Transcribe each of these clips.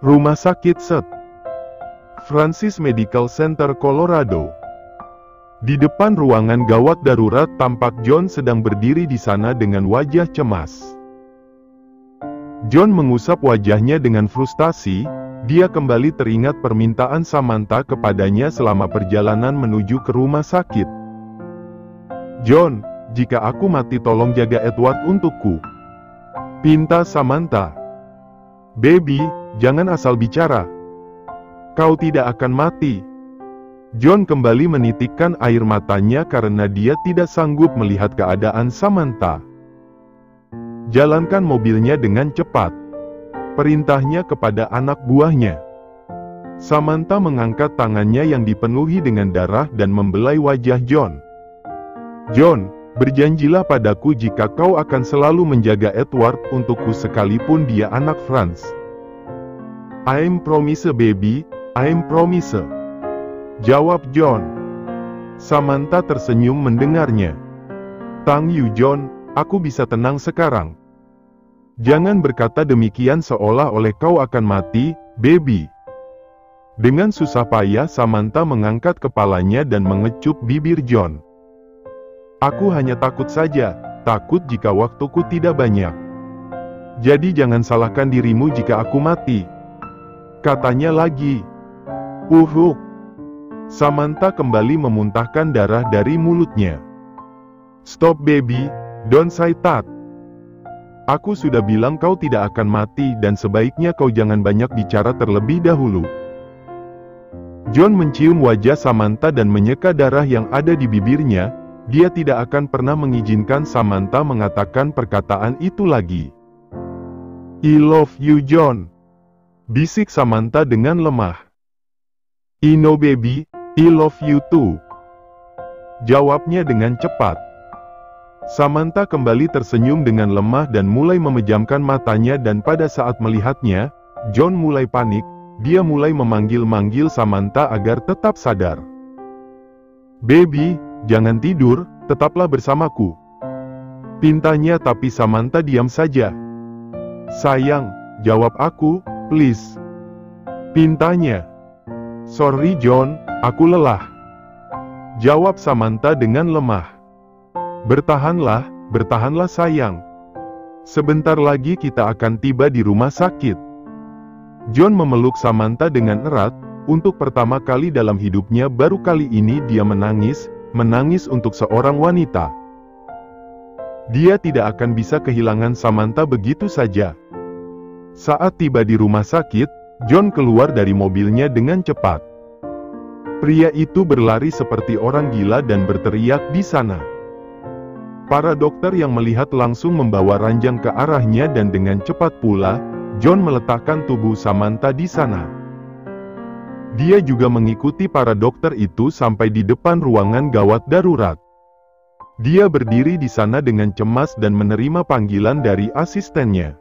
Rumah Sakit St. Francis Medical Center, Colorado. Di depan ruangan gawat darurat tampak John sedang berdiri di sana dengan wajah cemas. John mengusap wajahnya dengan frustasi. Dia kembali teringat permintaan Samantha kepadanya selama perjalanan menuju ke rumah sakit. "John, jika aku mati tolong jaga Edward untukku," pinta Samantha. "Baby, jangan asal bicara. Kau tidak akan mati." John kembali menitikkan air matanya karena dia tidak sanggup melihat keadaan Samantha. "Jalankan mobilnya dengan cepat," perintahnya kepada anak buahnya. Samantha mengangkat tangannya yang dipenuhi dengan darah dan membelai wajah John. "John, berjanjilah padaku jika kau akan selalu menjaga Edward untukku sekalipun dia anak Franz." "I'm promise baby, I'm promise," jawab John. Samantha tersenyum mendengarnya. "Thank you John, aku bisa tenang sekarang. Jangan berkata demikian seolah-olah kau akan mati, baby." Dengan susah payah Samantha mengangkat kepalanya dan mengecup bibir John. "Aku hanya takut saja, takut jika waktuku tidak banyak. Jadi jangan salahkan dirimu jika aku mati," katanya lagi. Samantha kembali memuntahkan darah dari mulutnya. "Stop baby, don't say that. Aku sudah bilang kau tidak akan mati dan sebaiknya kau jangan banyak bicara terlebih dahulu." John mencium wajah Samantha dan menyeka darah yang ada di bibirnya. Dia tidak akan pernah mengizinkan Samantha mengatakan perkataan itu lagi. "I love you John," bisik Samantha dengan lemah. "I know baby, I love you too," jawabnya dengan cepat. Samantha kembali tersenyum dengan lemah dan mulai memejamkan matanya dan pada saat melihatnya, John mulai panik. Dia mulai memanggil-manggil Samantha agar tetap sadar. "Baby, jangan tidur, tetaplah bersamaku," pintanya tapi Samantha diam saja. "Sayang, jawab aku, please," pintanya. "Sorry John, aku lelah," jawab Samantha dengan lemah. Bertahanlah sayang. Sebentar lagi kita akan tiba di rumah sakit." John memeluk Samantha dengan erat. Untuk pertama kali dalam hidupnya baru kali ini dia menangis untuk seorang wanita. Dia tidak akan bisa kehilangan Samantha begitu saja. Saat tiba di rumah sakit, John keluar dari mobilnya dengan cepat. Pria itu berlari seperti orang gila dan berteriak di sana. Para dokter yang melihat langsung membawa ranjang ke arahnya dan dengan cepat pula, John meletakkan tubuh Samantha di sana. Dia juga mengikuti para dokter itu sampai di depan ruangan gawat darurat. Dia berdiri di sana dengan cemas dan menerima panggilan dari asistennya.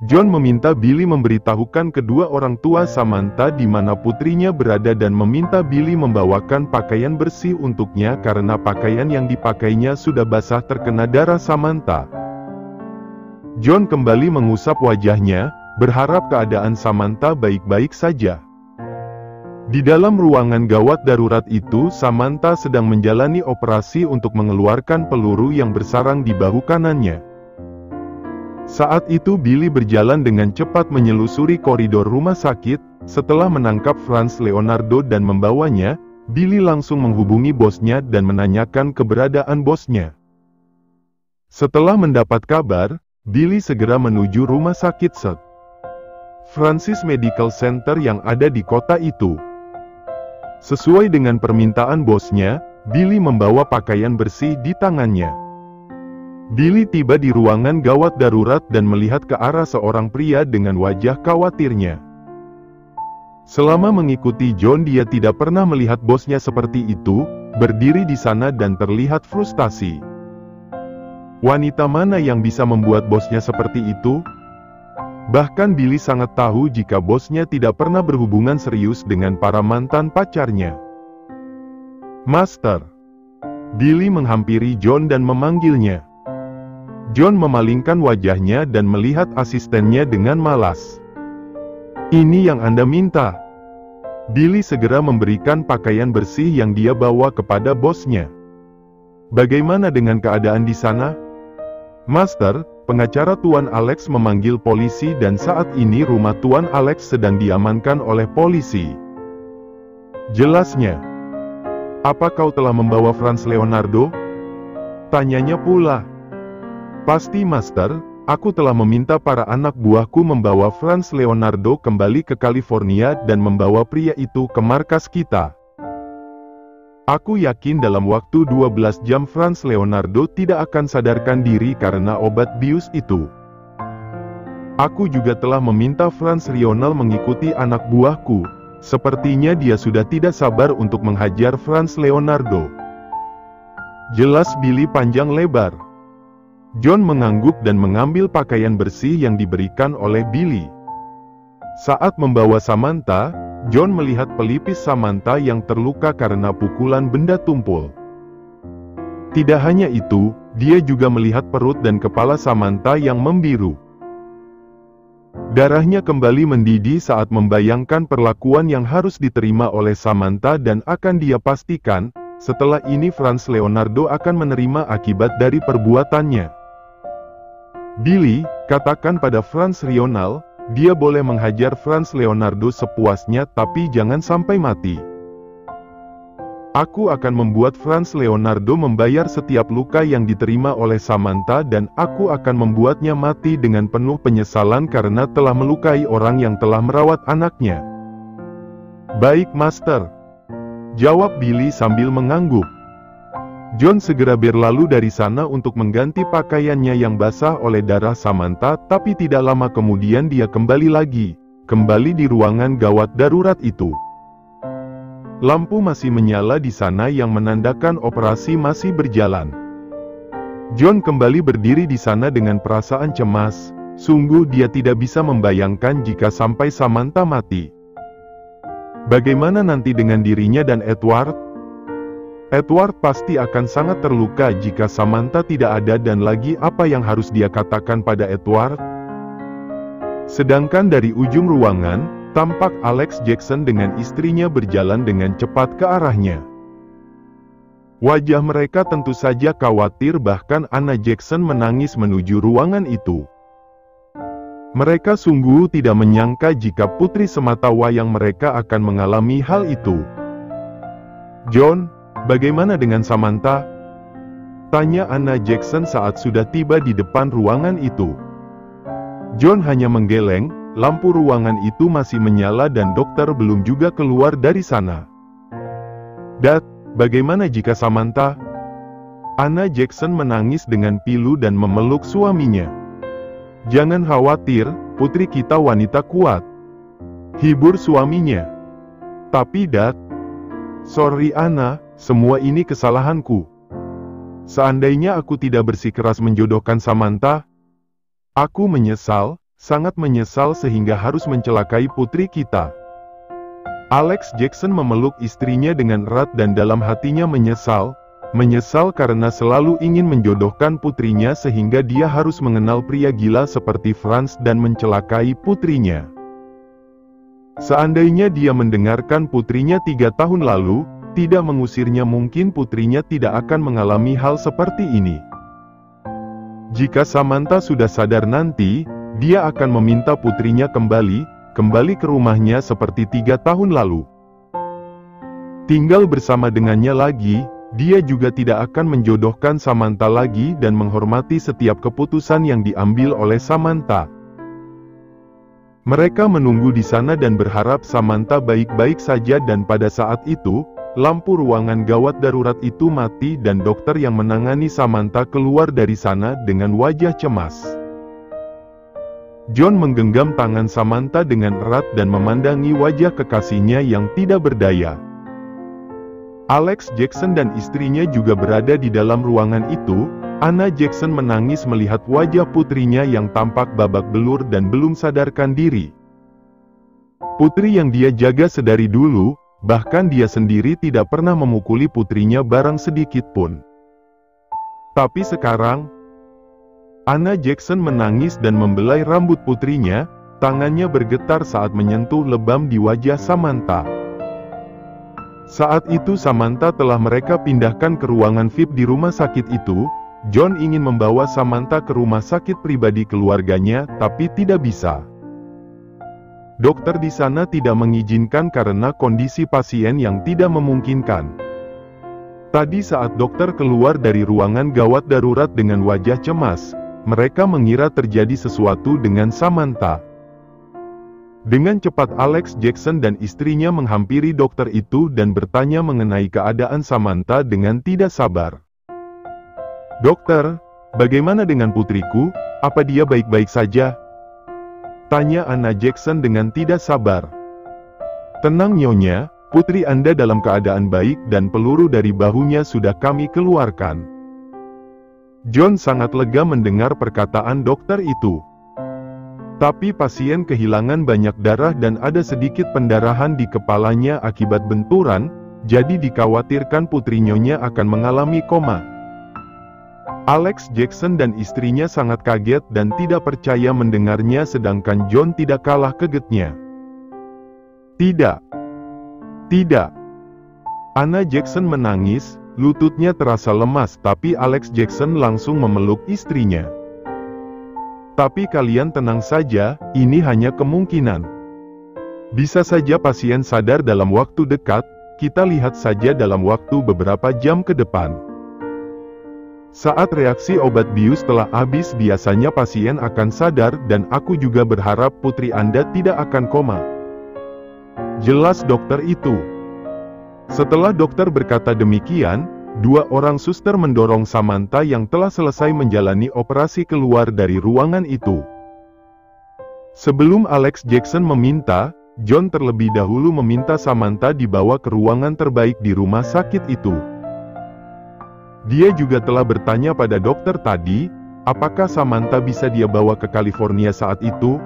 John meminta Billy memberitahukan kedua orang tua Samantha di mana putrinya berada dan meminta Billy membawakan pakaian bersih untuknya karena pakaian yang dipakainya sudah basah terkena darah Samantha. John kembali mengusap wajahnya, berharap keadaan Samantha baik-baik saja. Di dalam ruangan gawat darurat itu, Samantha sedang menjalani operasi untuk mengeluarkan peluru yang bersarang di bahu kanannya. Saat itu Billy berjalan dengan cepat menyelusuri koridor rumah sakit. Setelah menangkap Franz Leonardo dan membawanya, Billy langsung menghubungi bosnya dan menanyakan keberadaan bosnya. Setelah mendapat kabar, Billy segera menuju rumah sakit St. Francis Medical Center yang ada di kota itu. Sesuai dengan permintaan bosnya, Billy membawa pakaian bersih di tangannya. Billy tiba di ruangan gawat darurat dan melihat ke arah seorang pria dengan wajah khawatirnya. Selama mengikuti John, dia tidak pernah melihat bosnya seperti itu, berdiri di sana dan terlihat frustasi. Wanita mana yang bisa membuat bosnya seperti itu? Bahkan Billy sangat tahu jika bosnya tidak pernah berhubungan serius dengan para mantan pacarnya. "Master." Billy menghampiri John dan memanggilnya. John memalingkan wajahnya dan melihat asistennya dengan malas. Ini yang Anda minta. Billy segera memberikan pakaian bersih yang dia bawa kepada bosnya. Bagaimana dengan keadaan di sana? Master, pengacara Tuan Alex memanggil polisi dan saat ini rumah Tuan Alex sedang diamankan oleh polisi. Jelasnya. Apa kau telah membawa Franz Leonardo? Tanyanya pula. Pasti, Master. Aku telah meminta para anak buahku membawa Franz Leonardo kembali ke California dan membawa pria itu ke markas kita. Aku yakin dalam waktu 12 jam Franz Leonardo tidak akan sadarkan diri karena obat bius itu. Aku juga telah meminta Franz Lionel mengikuti anak buahku. Sepertinya dia sudah tidak sabar untuk menghajar Franz Leonardo. Jelas Billy panjang lebar. John mengangguk dan mengambil pakaian bersih yang diberikan oleh Billy. Saat membawa Samantha, John melihat pelipis Samantha yang terluka karena pukulan benda tumpul. Tidak hanya itu, dia juga melihat perut dan kepala Samantha yang membiru. Darahnya kembali mendidih saat membayangkan perlakuan yang harus diterima oleh Samantha dan akan dia pastikan, setelah ini Franz Leonardo akan menerima akibat dari perbuatannya. Billy, katakan pada Franz Lionel, dia boleh menghajar Franz Leonardo sepuasnya tapi jangan sampai mati. Aku akan membuat Franz Leonardo membayar setiap luka yang diterima oleh Samantha dan aku akan membuatnya mati dengan penuh penyesalan karena telah melukai orang yang telah merawat anaknya. Baik, Master. Jawab Billy sambil mengangguk. John segera berlalu dari sana untuk mengganti pakaiannya yang basah oleh darah Samantha, tapi tidak lama kemudian dia kembali di ruangan gawat darurat itu. Lampu masih menyala di sana yang menandakan operasi masih berjalan. John kembali berdiri di sana dengan perasaan cemas, sungguh dia tidak bisa membayangkan jika sampai Samantha mati. Bagaimana nanti dengan dirinya dan Edward? Edward pasti akan sangat terluka jika Samantha tidak ada dan lagi apa yang harus dia katakan pada Edward? Sedangkan dari ujung ruangan, tampak Alex Jackson dengan istrinya berjalan dengan cepat ke arahnya. Wajah mereka tentu saja khawatir, bahkan Anna Jackson menangis menuju ruangan itu. Mereka sungguh tidak menyangka jika putri sematawayang mereka akan mengalami hal itu. John, bagaimana dengan Samantha? Tanya Anna Jackson saat sudah tiba di depan ruangan itu. John hanya menggeleng, lampu ruangan itu masih menyala dan dokter belum juga keluar dari sana. Dad, bagaimana jika Samantha? Anna Jackson menangis dengan pilu dan memeluk suaminya. Jangan khawatir, putri kita wanita kuat. Hibur suaminya. Tapi Dad, sorry Anna, semua ini kesalahanku. Seandainya aku tidak bersikeras menjodohkan Samantha, aku menyesal, sangat menyesal sehingga harus mencelakai putri kita. Alex Jackson memeluk istrinya dengan erat dan dalam hatinya menyesal karena selalu ingin menjodohkan putrinya sehingga dia harus mengenal pria gila seperti Franz dan mencelakai putrinya. Seandainya dia mendengarkan putrinya 3 tahun lalu, tidak mengusirnya, mungkin putrinya tidak akan mengalami hal seperti ini. Jika Samantha sudah sadar nanti, dia akan meminta putrinya kembali ke rumahnya seperti 3 tahun lalu. Tinggal bersama dengannya lagi, dia juga tidak akan menjodohkan Samantha lagi dan menghormati setiap keputusan yang diambil oleh Samantha. Mereka menunggu di sana dan berharap Samantha baik-baik saja dan pada saat itu, lampu ruangan gawat darurat itu mati dan dokter yang menangani Samantha keluar dari sana dengan wajah cemas. John menggenggam tangan Samantha dengan erat dan memandangi wajah kekasihnya yang tidak berdaya. Alex Jackson dan istrinya juga berada di dalam ruangan itu. Anna Jackson menangis melihat wajah putrinya yang tampak babak belur dan belum sadarkan diri. Putri yang dia jaga sedari dulu, bahkan dia sendiri tidak pernah memukuli putrinya barang sedikit pun. Tapi sekarang, Anna Jackson menangis dan membelai rambut putrinya, Tangannya bergetar saat menyentuh lebam di wajah Samantha. Saat itu Samantha telah mereka pindahkan ke ruangan VIP di rumah sakit itu. John ingin membawa Samantha ke rumah sakit pribadi keluarganya, tapi tidak bisa. Dokter di sana tidak mengizinkan karena kondisi pasien yang tidak memungkinkan. Tadi saat dokter keluar dari ruangan gawat darurat dengan wajah cemas, mereka mengira terjadi sesuatu dengan Samantha. Dengan cepat Alex Jackson dan istrinya menghampiri dokter itu dan bertanya mengenai keadaan Samantha dengan tidak sabar. "Dokter, bagaimana dengan putriku? Apa dia baik-baik saja?" tanya Anna Jackson dengan tidak sabar. "Tenang Nyonya, putri Anda dalam keadaan baik dan peluru dari bahunya sudah kami keluarkan." John sangat lega mendengar perkataan dokter itu. Tapi pasien kehilangan banyak darah dan ada sedikit pendarahan di kepalanya akibat benturan, jadi dikhawatirkan putri Nyonya akan mengalami koma. Alex Jackson dan istrinya sangat kaget dan tidak percaya mendengarnya sedangkan John tidak kalah kagetnya. Tidak. Anna Jackson menangis, lututnya terasa lemas tapi Alex Jackson langsung memeluk istrinya. "Tapi kalian tenang saja, ini hanya kemungkinan. Bisa saja pasien sadar dalam waktu dekat, kita lihat saja dalam waktu beberapa jam ke depan. Saat reaksi obat bius telah habis biasanya pasien akan sadar dan aku juga berharap putri Anda tidak akan koma," jelas dokter itu. Setelah dokter berkata demikian, dua orang suster mendorong Samantha yang telah selesai menjalani operasi keluar dari ruangan itu. Sebelum Alex Jackson meminta, John terlebih dahulu meminta Samantha dibawa ke ruangan terbaik di rumah sakit itu. Dia juga telah bertanya pada dokter tadi, apakah Samantha bisa dia bawa ke California saat itu?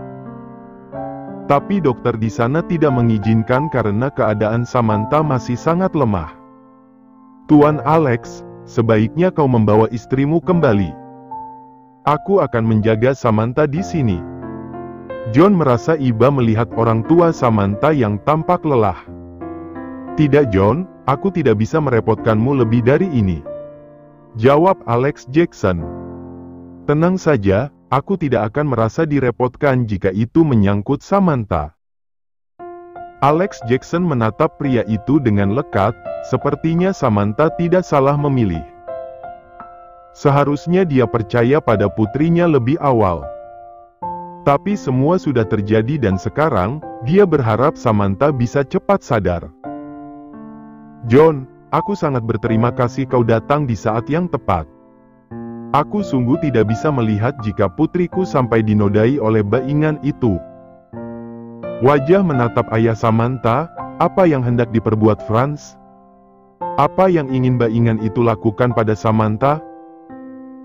Tapi dokter di sana tidak mengizinkan karena keadaan Samantha masih sangat lemah. "Tuan Alex, sebaiknya kau membawa istrimu kembali. Aku akan menjaga Samantha di sini." John merasa iba melihat orang tua Samantha yang tampak lelah. "Tidak John, aku tidak bisa merepotkanmu lebih dari ini," jawab Alex Jackson. "Tenang saja, aku tidak akan merasa direpotkan jika itu menyangkut Samantha." Alex Jackson menatap pria itu dengan lekat, sepertinya Samantha tidak salah memilih. Seharusnya dia percaya pada putrinya lebih awal. Tapi semua sudah terjadi dan sekarang, dia berharap Samantha bisa cepat sadar. "John, aku sangat berterima kasih kau datang di saat yang tepat. Aku sungguh tidak bisa melihat jika putriku sampai dinodai oleh baingan itu." Wajah menatap ayah Samantha, apa yang hendak diperbuat Franz? Apa yang ingin baingan itu lakukan pada Samantha?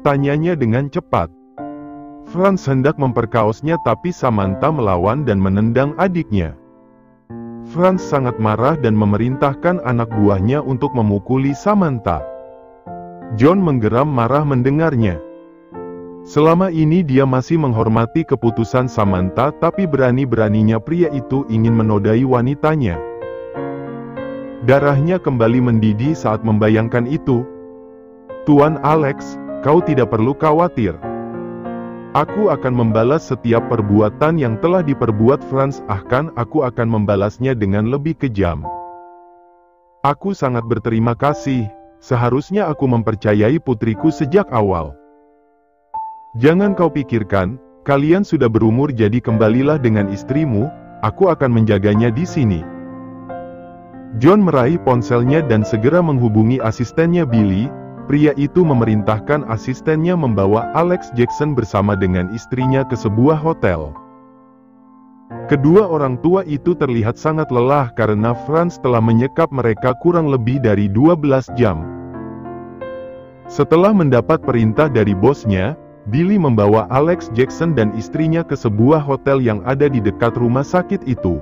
Tanyanya dengan cepat. Franz hendak memperkaosnya tapi Samantha melawan dan menendang adiknya. Franz sangat marah dan memerintahkan anak buahnya untuk memukuli Samantha. John menggeram marah mendengarnya. Selama ini dia masih menghormati keputusan Samantha tapi berani-beraninya pria itu ingin menodai wanitanya. Darahnya kembali mendidih saat membayangkan itu. "Tuan Alex, kau tidak perlu khawatir. Aku akan membalas setiap perbuatan yang telah diperbuat Franz, bahkan aku akan membalasnya dengan lebih kejam. Aku sangat berterima kasih, seharusnya aku mempercayai putriku sejak awal. Jangan kau pikirkan, kalian sudah berumur jadi kembalilah dengan istrimu, aku akan menjaganya di sini." John meraih ponselnya dan segera menghubungi asistennya Billy. Pria itu memerintahkan asistennya membawa Alex Jackson bersama dengan istrinya ke sebuah hotel. Kedua orang tua itu terlihat sangat lelah karena Franz telah menyekap mereka kurang lebih dari 12 jam. Setelah mendapat perintah dari bosnya, Billy membawa Alex Jackson dan istrinya ke sebuah hotel yang ada di dekat rumah sakit itu.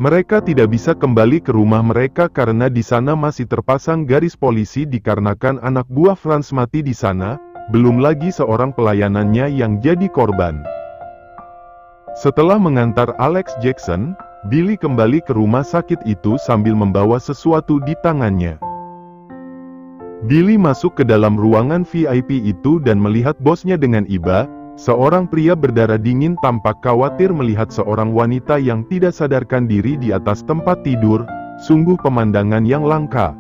Mereka tidak bisa kembali ke rumah mereka karena di sana masih terpasang garis polisi dikarenakan anak buah Franz mati di sana, belum lagi seorang pelayanannya yang jadi korban. Setelah mengantar Alex Jackson, Billy kembali ke rumah sakit itu sambil membawa sesuatu di tangannya. Billy masuk ke dalam ruangan VIP itu dan melihat bosnya dengan iba. Seorang pria berdarah dingin tampak khawatir melihat seorang wanita yang tidak sadarkan diri di atas tempat tidur. Sungguh pemandangan yang langka.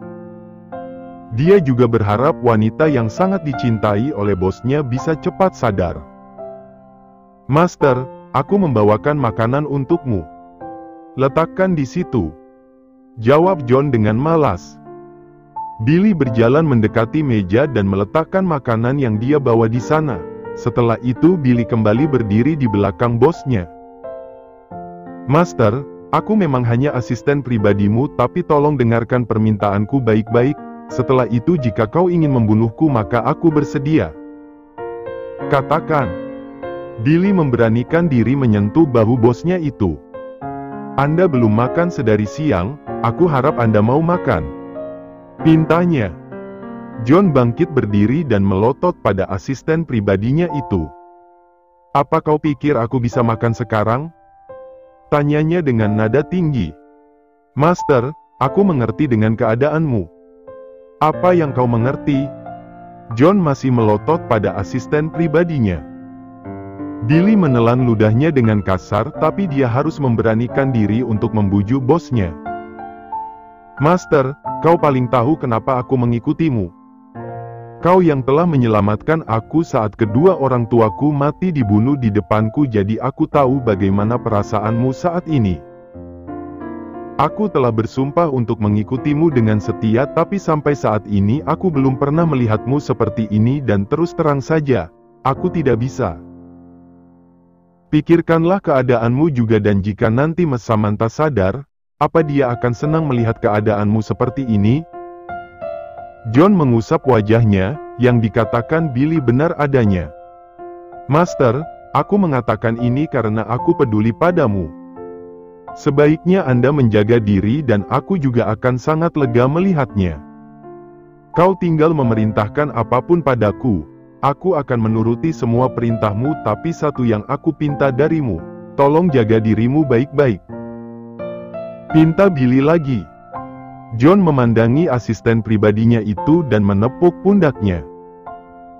Dia juga berharap wanita yang sangat dicintai oleh bosnya bisa cepat sadar. "Master, aku membawakan makanan untukmu. Letakkan di situ," jawab John dengan malas. Billy berjalan mendekati meja dan meletakkan makanan yang dia bawa di sana. Setelah itu Billy kembali berdiri di belakang bosnya. "Master, aku memang hanya asisten pribadimu, tapi tolong dengarkan permintaanku baik-baik. Setelah itu jika kau ingin membunuhku maka aku bersedia." "Katakan." Billy memberanikan diri menyentuh bahu bosnya itu. "Anda belum makan sedari siang, aku harap Anda mau makan," pintanya. John bangkit berdiri dan melotot pada asisten pribadinya itu. "Apa kau pikir aku bisa makan sekarang?" tanyanya dengan nada tinggi. "Master, aku mengerti dengan keadaanmu." "Apa yang kau mengerti?" John masih melotot pada asisten pribadinya. Billy menelan ludahnya dengan kasar, tapi dia harus memberanikan diri untuk membujuk bosnya. "Master, kau paling tahu kenapa aku mengikutimu. Kau yang telah menyelamatkan aku saat kedua orang tuaku mati dibunuh di depanku, jadi aku tahu bagaimana perasaanmu saat ini. Aku telah bersumpah untuk mengikutimu dengan setia, tapi sampai saat ini aku belum pernah melihatmu seperti ini dan terus terang saja, aku tidak bisa. Pikirkanlah keadaanmu juga dan jika nanti Mas Samantha sadar, apa dia akan senang melihat keadaanmu seperti ini?" John mengusap wajahnya, yang dikatakan Billy benar adanya. "Master, aku mengatakan ini karena aku peduli padamu. Sebaiknya Anda menjaga diri dan aku juga akan sangat lega melihatnya. Kau tinggal memerintahkan apapun padaku, aku akan menuruti semua perintahmu, tapi satu yang aku pinta darimu, tolong jaga dirimu baik-baik," pinta Billy lagi. John memandangi asisten pribadinya itu dan menepuk pundaknya.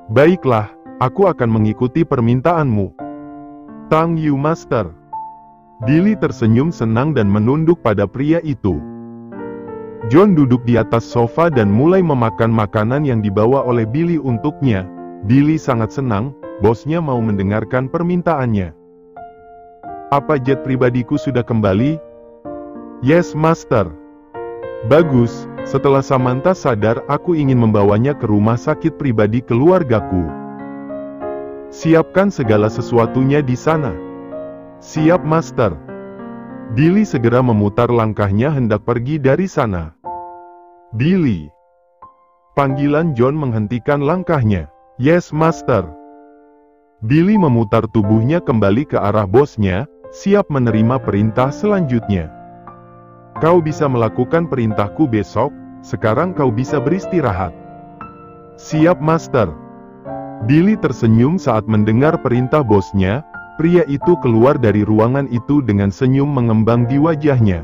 "Baiklah, aku akan mengikuti permintaanmu. Thank you, Master." Billy tersenyum senang dan menunduk pada pria itu. John duduk di atas sofa dan mulai memakan makanan yang dibawa oleh Billy untuknya. Billy sangat senang, bosnya mau mendengarkan permintaannya. "Apa jet pribadiku sudah kembali?" "Yes, Master." "Bagus, setelah Samantha sadar aku ingin membawanya ke rumah sakit pribadi keluargaku. Siapkan segala sesuatunya di sana." "Siap, Master." Billy segera memutar langkahnya hendak pergi dari sana. "Billy." Panggilan John menghentikan langkahnya. "Yes, Master." Billy memutar tubuhnya kembali ke arah bosnya, siap menerima perintah selanjutnya. "Kau bisa melakukan perintahku besok, sekarang kau bisa beristirahat." "Siap, Master." Billy tersenyum saat mendengar perintah bosnya. Pria itu keluar dari ruangan itu dengan senyum mengembang di wajahnya.